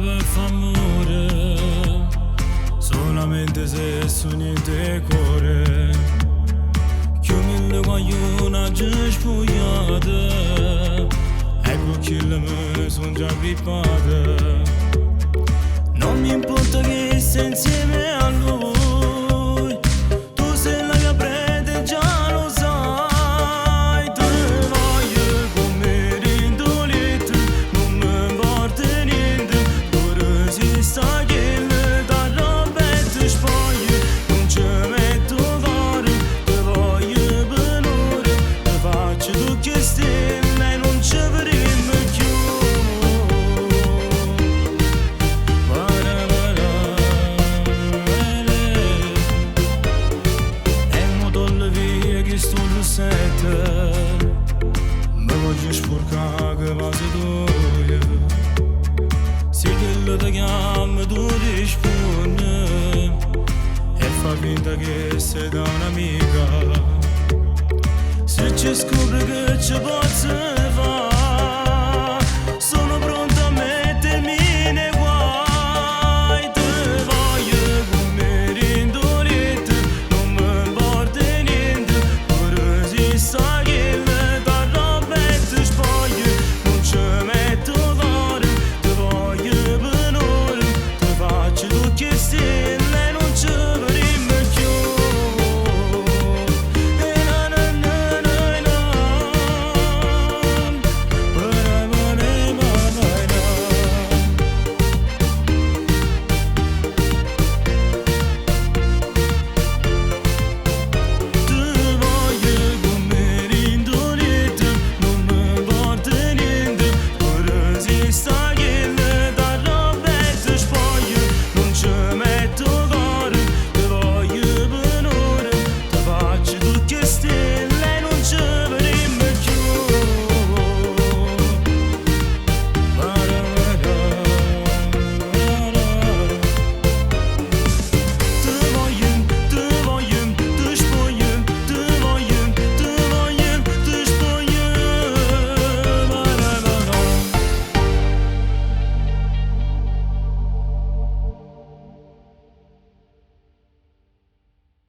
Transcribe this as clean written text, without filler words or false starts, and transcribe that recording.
per famore, solamente se su niente cuore. Chiumille quando già spugliata, ecco che le me sono già grippate. Non mi importa che sei insieme a lui, tu sei la che prende, già lo sai. Te voglio come rindolito, non mi importa niente, ora si sta che le da rompete spoglie, non ci metto cuore, te voglio benore, te faccio tu che stelle e non ci vedremo più. Me voglio sporcare che vasi d'oia, se quello ti chiama tu rispondi e fa finta che sei da un'amica. Se ci scopri che ci posso